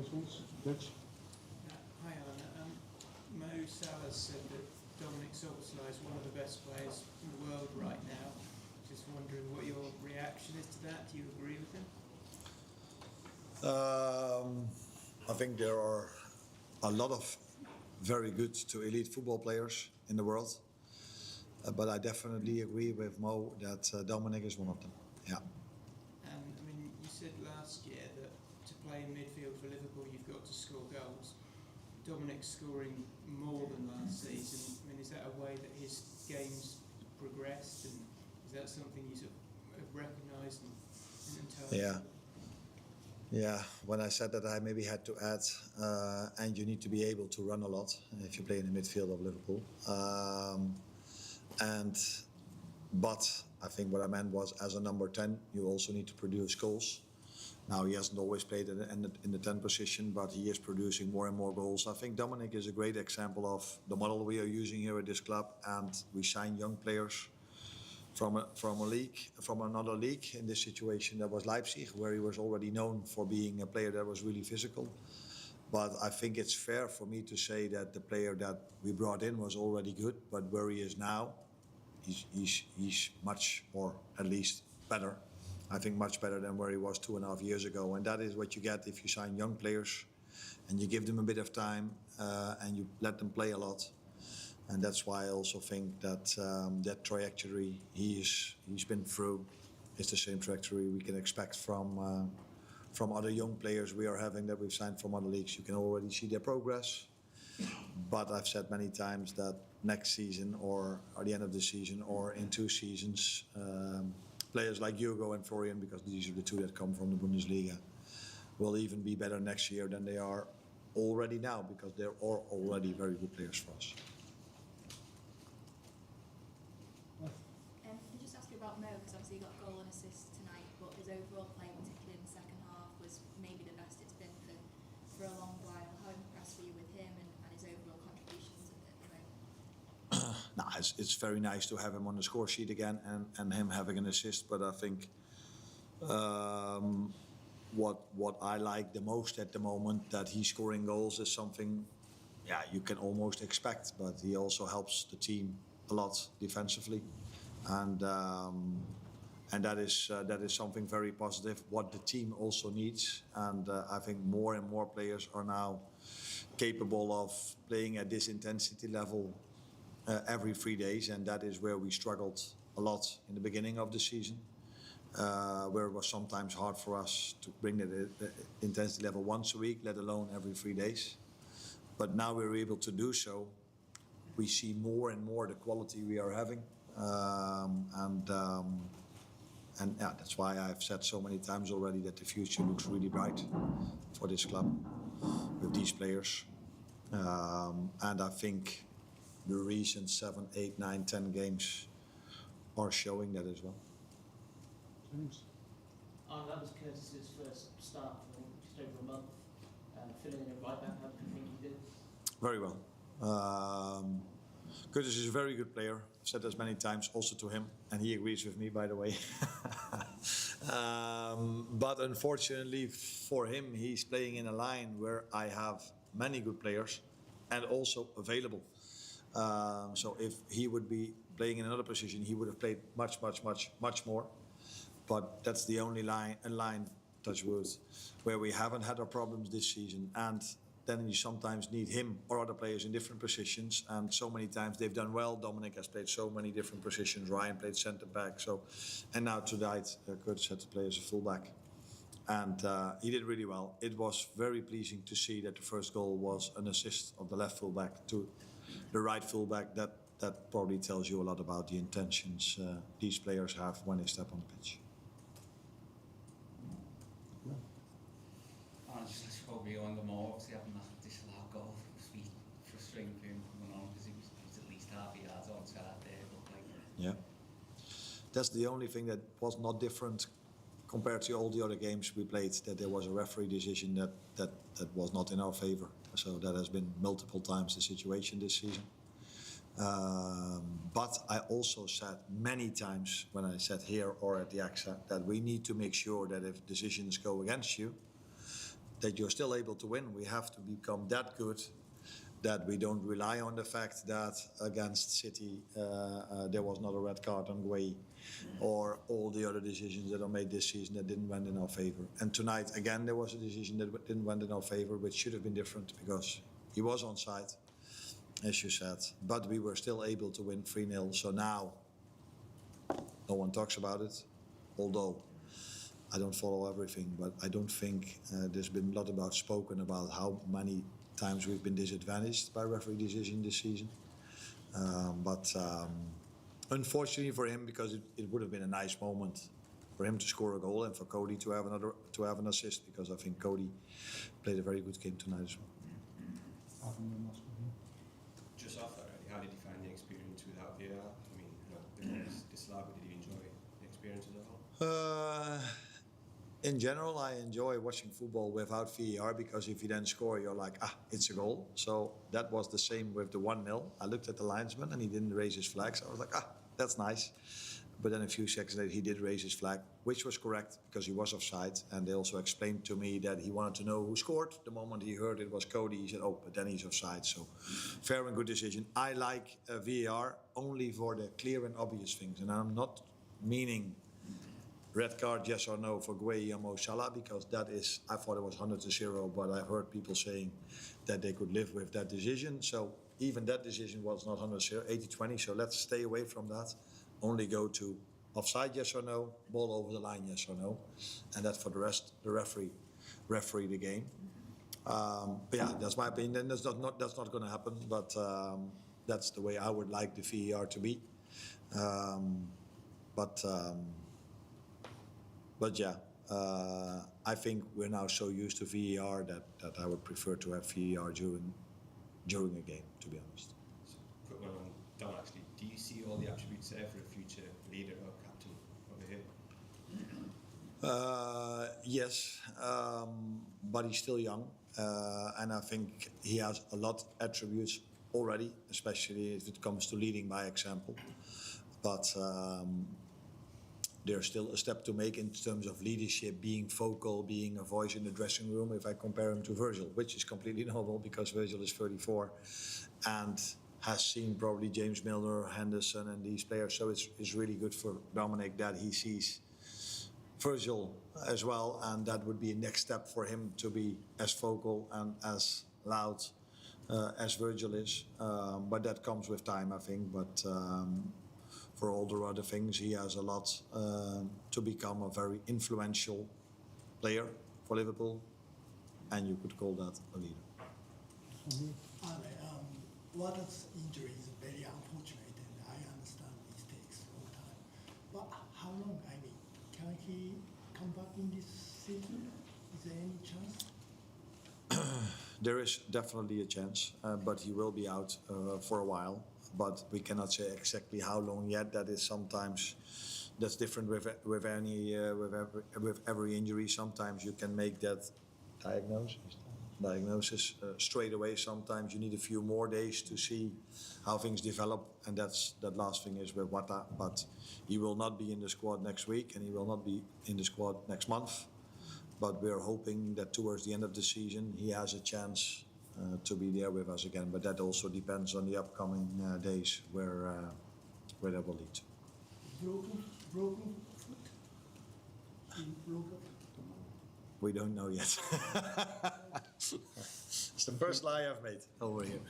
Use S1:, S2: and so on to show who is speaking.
S1: Hi Alan. Mo Salah said that Dominic Szoboszlai is one of the best players in the world right now. Just wondering what your reaction is to that. Do you agree with him?
S2: I think there are a lot of very good to elite football players in the world, but I definitely agree with Mo that Dominic is one of them. Yeah.
S1: And I mean, you said last year that to play in midfield for Liverpool, you've got to score goals. Dominic's scoring more than last season. I mean, is that a way that his game's progressed, and is that something you sort of recognised and
S2: Yeah. Yeah, when I said that, I maybe had to add, and you need to be able to run a lot if you play in the midfield of Liverpool. But I think what I meant was, as a number 10, you also need to produce goals. Now, he hasn't always played in the 10 position, but he is producing more and more goals. I think Dominic is a great example of the model we are using here at this club, and we sign young players from another league. In this situation, that was Leipzig, where he was already known for being a player that was really physical. But I think it's fair for me to say that the player that we brought in was already good, but where he is now, he's much more, at least better. I think much better than where he was 2.5 years ago. And that is what you get if you sign young players and you give them a bit of time and you let them play a lot. And that's why I also think that that trajectory he's been through is the same trajectory we can expect from other young players we are having that we've signed from other leagues. You can already see their progress. But I've said many times that next season or at the end of the season or in 2 seasons, players like Hugo and Florian, because these are the 2 that come from the Bundesliga, will even be better next year than they are already now, because they're already very good players for us.
S3: Can I just ask you about Mo, because obviously he got a goal and assist tonight, but his overall play, particularly in the second half, was maybe the best it's been for a long while. How impressed were you with him and his overall contributions at the moment?
S2: No, it's very nice to have him on the score sheet again and him having an assist, but I think what I like the most at the moment, that he's scoring goals, is something you can almost expect, but he also helps the team a lot defensively, and that is something very positive, what the team also needs. And I think more and more players are now capable of playing at this intensity level every 3 days, and that is where we struggled a lot in the beginning of the season, where it was sometimes hard for us to bring the intensity level once a week, let alone every 3 days. But now we're able to do so. We see more and more the quality we are having, and that's why I've said so many times already that the future looks really bright for this club with these players. And I think the recent 7, 8, 9, 10 games are showing that as well.
S4: James? That was Curtis's first start for just over a month. Filling in at right back, how do you think he did?
S2: Very well. Curtis is a very good player. I've said this many times also to him, and he agrees with me, by the way. But unfortunately for him, he's playing in a line where I have many good players and also available. So if he would be playing in another position, he would have played much more. But that's the only line, touch wood, where we haven't had our problems this season. And then you sometimes need him or other players in different positions. And so many times they've done well. Dominic has played so many different positions. Ryan played centre back. And now tonight, Curtis had to play as a fullback. And he did really well. It was very pleasing to see that the first goal was an assist of the left fullback to the right fullback. That probably tells you a lot about the intentions these players have when they step on the pitch.
S5: I just probably on the more, obviously having that disallowed goal must be frustrating for him coming on, because he was at least half a yard outside there.
S2: Yeah, that's the only thing that was not different compared to all the other games we played, that there was a referee decision that was not in our favor. So that has been multiple times the situation this season. But I also said many times when I sat here or at the AXA that we need to make sure that if decisions go against you, that you're still able to win. We have to become that good that we don't rely on the fact that against City there was not a red card on Guay, or all the other decisions that are made this season that didn't went in our favor. And tonight again there was a decision that didn't went in our favor, which should have been different because he was onside, as you said. But we were still able to win 3-0. So now no one talks about it, although I don't follow everything, but I don't think there's been a lot about spoken about how many times we've been disadvantaged by referee decision this season. But unfortunately for him, because it would have been a nice moment for him to score a goal and for Cody to have an assist, because I think Cody played a very good game tonight as well.
S6: Just off that, how did you find the experience without VAR? I mean, the goals disallowed, but did you enjoy the experience as a whole?
S2: In general, I enjoy watching football without VAR, because if you then score, you're like, it's a goal. So that was the same with the 1-0. I looked at the linesman and he didn't raise his flag. So I was like, that's nice. But then a few seconds later, he did raise his flag, which was correct because he was offside. And they also explained to me that he wanted to know who scored. The moment he heard it was Cody, he said, but then he's offside. So fair and good decision. I like VAR only for the clear and obvious things. And I'm not meaning red card, yes or no, for Gueye and Mo Salah, because that is, I thought it was 100-0, but I've heard people saying that they could live with that decision. So even that decision was not 100-0, 80-20, so let's stay away from that. Only go to offside, yes or no, ball over the line, yes or no. And that for the rest, the referee the game. But yeah, that's my opinion. That's not going to happen, but that's the way I would like the VAR to be. But yeah, I think we're now so used to VAR that I would prefer to have VAR during a game, to be honest.
S6: So, quick one on Don, actually. Do you see all the attributes there for a future leader or captain over here?
S2: Yes, but he's still young, and I think he has a lot of attributes already, especially if it comes to leading by example. But there's still a step to make in terms of leadership, being vocal, being a voice in the dressing room, if I compare him to Virgil, which is completely normal because Virgil is 34 and has seen probably James Milner, Henderson and these players. So it's really good for Dominic that he sees Virgil as well, and that would be a next step for him to be as vocal and as loud as Virgil is. But that comes with time, I think. But for all the other things, he has a lot to become a very influential player for Liverpool, and you could call that a leader.
S7: Water's injury is very unfortunate, and I understand it takes a long time. But how long? I mean, can he come back in this season? Is there any chance?
S2: There is definitely a chance, but he will be out for a while. But we cannot say exactly how long yet. That is sometimes that's different with every injury. Sometimes you can make that diagnosis straight away. Sometimes you need a few more days to see how things develop, and that last thing is with Wata. But he will not be in the squad next week, and he will not be in the squad next month. But we're hoping that towards the end of the season he has a chance to be there with us again. But that also depends on the upcoming days where that will lead.
S7: Broken foot? He broke it?
S2: We don't know yet. It's the first lie I've made over here.